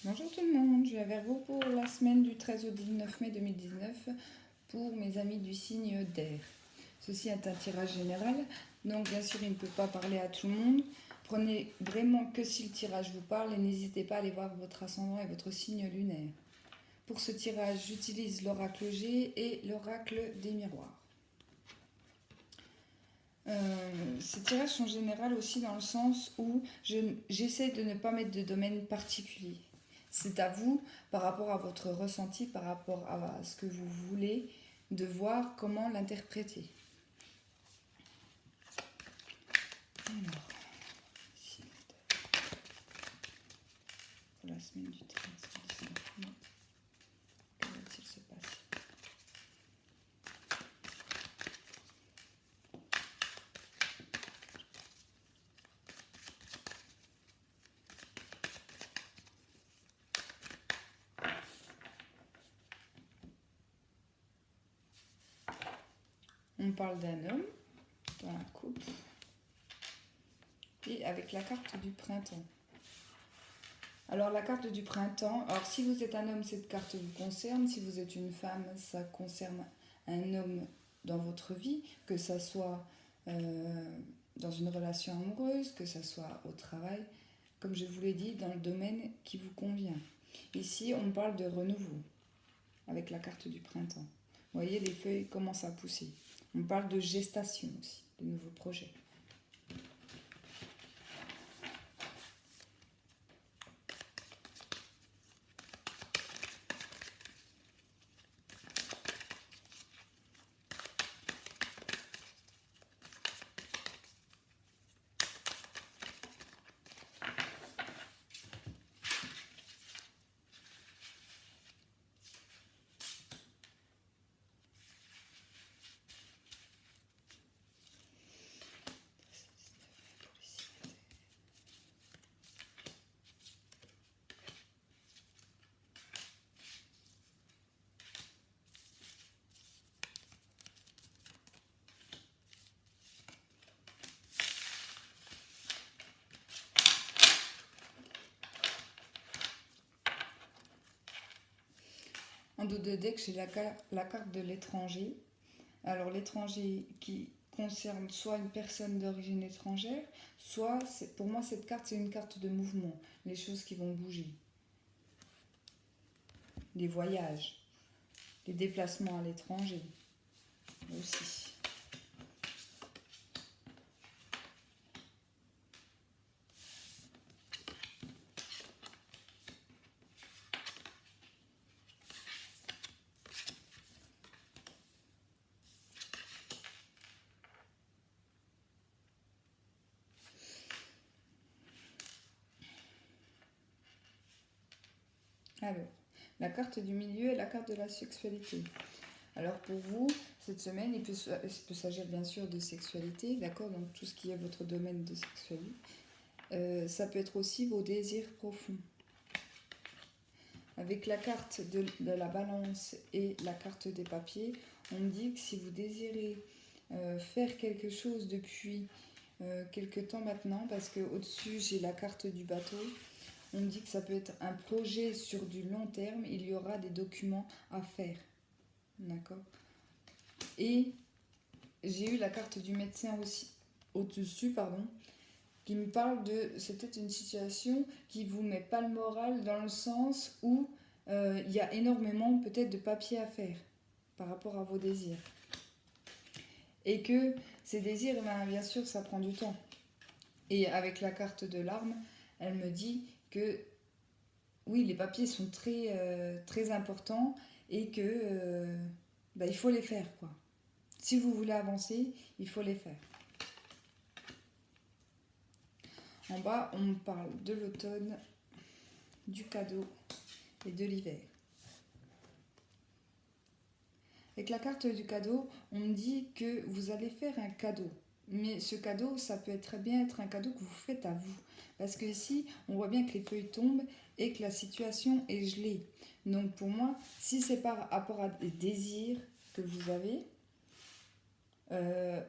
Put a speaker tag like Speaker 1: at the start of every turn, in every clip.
Speaker 1: Bonjour tout le monde, je viens vers vous pour la semaine du 13 au 19 mai 2019 pour mes amis du signe d'air. Ceci est un tirage général, donc bien sûr il ne peut pas parler à tout le monde. Prenez vraiment que si le tirage vous parle et n'hésitez pas à aller voir votre ascendant et votre signe lunaire. Pour ce tirage, j'utilise l'oracle G et l'oracle des miroirs. Ces tirages sont généraux aussi dans le sens où j'essaie de ne pas mettre de domaine particulier. C'est à vous, par rapport à votre ressenti, par rapport à ce que vous voulez, de voir comment l'interpréter. Alors, ici, pour la semaine du 13 au 19 mai, que va-t-il se passer ? On parle d'un homme dans la coupe et avec la carte du printemps. Alors la carte du printemps, alors si vous êtes un homme, cette carte vous concerne. Si vous êtes une femme, ça concerne un homme dans votre vie, que ça soit dans une relation amoureuse, que ça soit au travail, comme je vous l'ai dit, dans le domaine qui vous convient. Ici, on parle de renouveau, avec la carte du printemps. Vous voyez, les feuilles commencent à pousser. On parle de gestation aussi, de nouveaux projets. En dos de deck, j'ai la carte de l'étranger. Alors l'étranger qui concerne soit une personne d'origine étrangère, soit, pour moi, cette carte, c'est une carte de mouvement, les choses qui vont bouger. Les voyages, les déplacements à l'étranger aussi. Alors, la carte du milieu est la carte de la sexualité. Alors pour vous, cette semaine, il peut s'agir bien sûr de sexualité, d'accord, donc tout ce qui est votre domaine de sexualité. Ça peut être aussi vos désirs profonds. Avec la carte de la balance et la carte des papiers, on me dit que si vous désirez faire quelque chose depuis quelque temps maintenant, parce qu'au-dessus j'ai la carte du bateau, on me dit que ça peut être un projet sur du long terme, il y aura des documents à faire. D'accord. Et j'ai eu la carte du médecin aussi au-dessus, qui me parle de, c'est peut-être une situation qui vous met pas le moral dans le sens où il y a énormément peut-être de papiers à faire par rapport à vos désirs. Et que ces désirs, bien sûr, ça prend du temps. Et avec la carte de l'arme, elle me dit que oui, les papiers sont très importants et que il faut les faire, quoi. Si vous voulez avancer, il faut les faire. En bas, on parle de l'automne, du cadeau et de l'hiver. Avec la carte du cadeau, on me dit que vous allez faire un cadeau. Mais ce cadeau, ça peut très bien être un cadeau que vous faites à vous. Parce que ici, on voit bien que les feuilles tombent et que la situation est gelée. Donc pour moi, si c'est par rapport à des désirs que vous avez,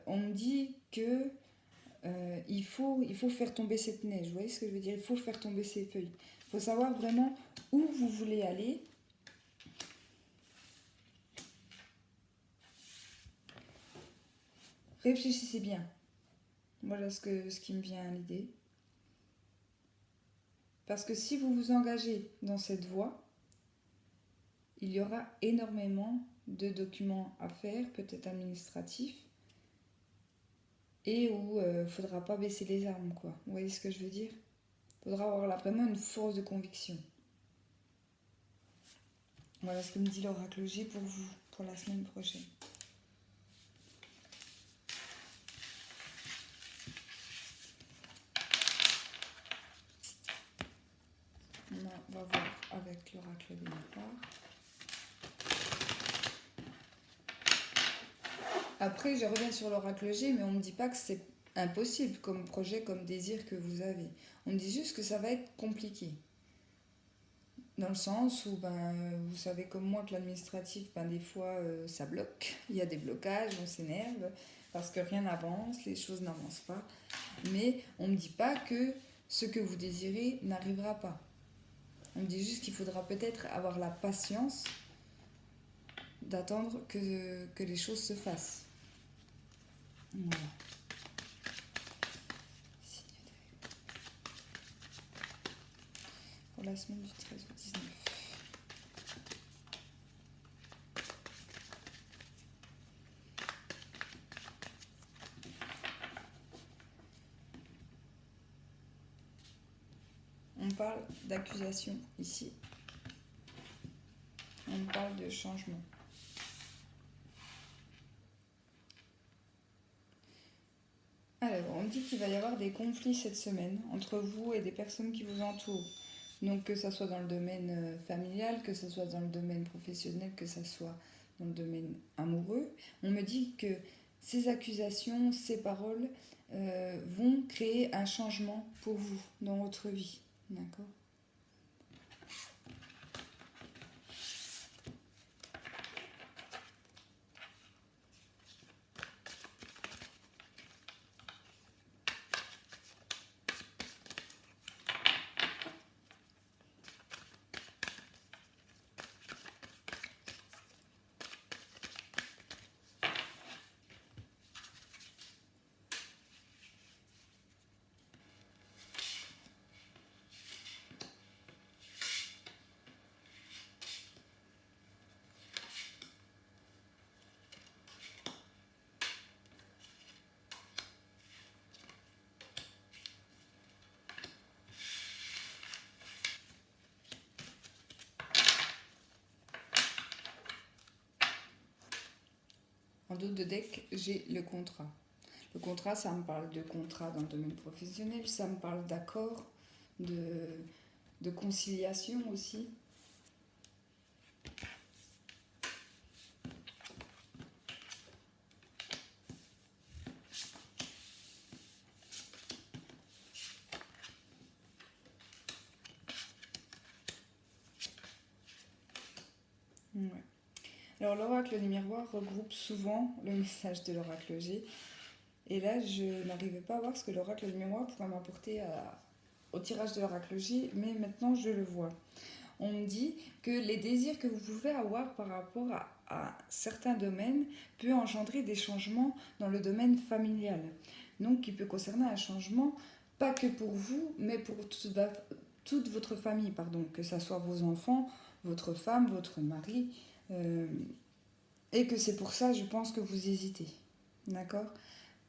Speaker 1: on me dit que il faut faire tomber cette neige. Vous voyez ce que je veux dire ? Il faut faire tomber ces feuilles. Il faut savoir vraiment où vous voulez aller. Réfléchissez bien. Voilà ce qui me vient à l'idée. Parce que si vous vous engagez dans cette voie, il y aura énormément de documents à faire, peut-être administratifs, et où il ne faudra pas baisser les armes, quoi. Vous voyez ce que je veux dire? Il faudra avoir là vraiment une force de conviction. Voilà ce que me dit l'oracle G pour vous, pour la semaine prochaine. On va voir avec l'oracle des miroirs. Après, je reviens sur l'oracle G, mais on ne me dit pas que c'est impossible comme projet, comme désir que vous avez. On me dit juste que ça va être compliqué. Dans le sens où, vous savez comme moi que l'administratif, des fois, ça bloque. Il y a des blocages, on s'énerve parce que rien n'avance, les choses n'avancent pas. Mais on ne me dit pas que ce que vous désirez n'arrivera pas. On me dit juste qu'il faudra peut-être avoir la patience d'attendre que les choses se fassent. Voilà. Pour la semaine du 13 au 19. On parle d'accusation ici. On parle de changement. Alors, on dit qu'il va y avoir des conflits cette semaine entre vous et des personnes qui vous entourent. Donc que ça soit dans le domaine familial, que ce soit dans le domaine professionnel, que ce soit dans le domaine amoureux. On me dit que ces accusations, ces paroles vont créer un changement pour vous dans votre vie. D'accord ? En dos de deck, j'ai le contrat. Le contrat, ça me parle de contrat dans le domaine professionnel, ça me parle d'accord, de conciliation aussi. Ouais. Alors l'oracle du miroir regroupe souvent le message de l'oracle G. Et là, je n'arrivais pas à voir ce que l'oracle du miroir pourrait m'apporter au tirage de l'oracle G, mais maintenant je le vois. On me dit que les désirs que vous pouvez avoir par rapport à certains domaines peut engendrer des changements dans le domaine familial. Donc, qui peut concerner un changement, pas que pour vous, mais pour toute votre famille, que ce soit vos enfants, votre femme, votre mari, et que c'est pour ça, je pense que vous hésitez. D'accord ?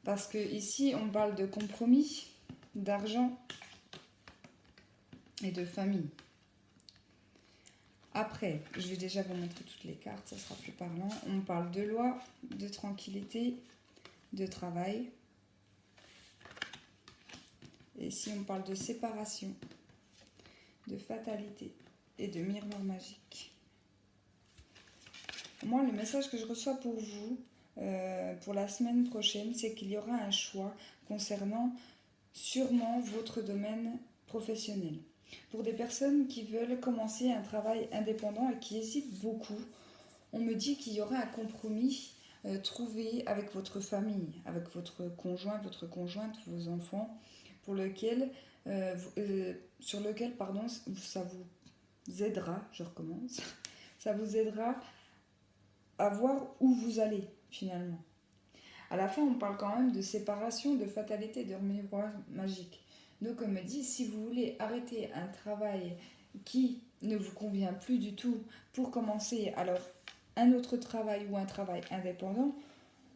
Speaker 1: Parce que ici, on parle de compromis, d'argent et de famille. Après, je vais déjà vous montrer toutes les cartes, ça sera plus parlant. On parle de loi, de tranquillité, de travail. Et ici, on parle de séparation, de fatalité et de miroir magique. Moi, le message que je reçois pour vous, pour la semaine prochaine, c'est qu'il y aura un choix concernant sûrement votre domaine professionnel. Pour des personnes qui veulent commencer un travail indépendant et qui hésitent beaucoup, on me dit qu'il y aura un compromis trouvé avec votre famille, avec votre conjoint, votre conjointe, vos enfants, pour lequel sur lequel, pardon, ça vous aidera, je recommence, ça vous aidera à voir où vous allez finalement. À la fin, on parle quand même de séparation, de fatalité, de miroir magique. Donc, on me dit, si vous voulez arrêter un travail qui ne vous convient plus du tout pour commencer alors un autre travail ou un travail indépendant,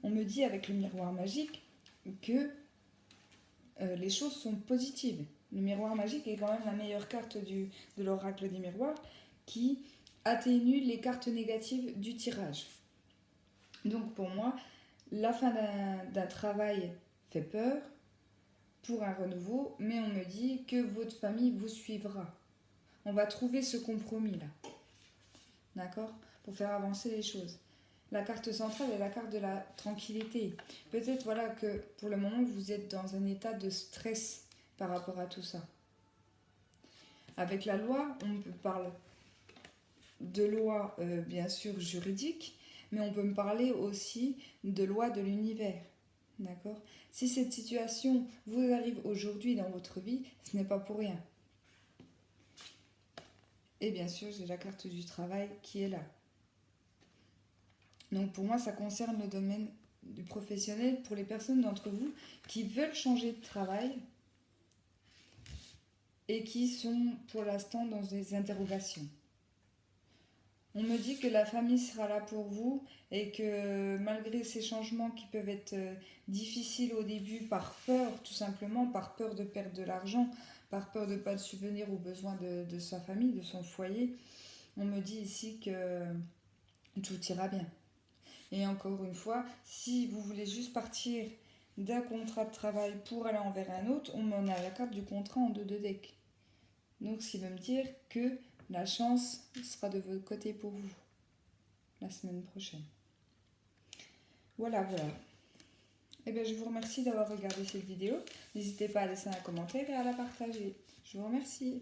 Speaker 1: on me dit avec le miroir magique que les choses sont positives. Le miroir magique est quand même la meilleure carte de l'oracle des miroirs qui atténue les cartes négatives du tirage. Donc pour moi, la fin d'un travail fait peur pour un renouveau, mais on me dit que votre famille vous suivra. On va trouver ce compromis-là, d'accord, pour faire avancer les choses. La carte centrale est la carte de la tranquillité. Peut-être voilà que pour le moment vous êtes dans un état de stress par rapport à tout ça. Avec la loi, on peut parler de loi bien sûr juridique, mais on peut me parler aussi de loi de l'univers. D'accord ? Si cette situation vous arrive aujourd'hui dans votre vie, ce n'est pas pour rien. Et bien sûr, j'ai la carte du travail qui est là. Donc pour moi, ça concerne le domaine du professionnel pour les personnes d'entre vous qui veulent changer de travail et qui sont pour l'instant dans des interrogations. On me dit que la famille sera là pour vous et que malgré ces changements qui peuvent être difficiles au début par peur, tout simplement, par peur de perdre de l'argent, par peur de ne pas subvenir aux besoins de sa famille, de son foyer, on me dit ici que tout ira bien. Et encore une fois, si vous voulez juste partir d'un contrat de travail pour aller envers un autre, on m'en a la carte du contrat en 2 de deck. Donc, ce qui veut me dire que la chance sera de votre côté pour vous la semaine prochaine. Voilà. Et bien, je vous remercie d'avoir regardé cette vidéo. N'hésitez pas à laisser un commentaire et à la partager. Je vous remercie.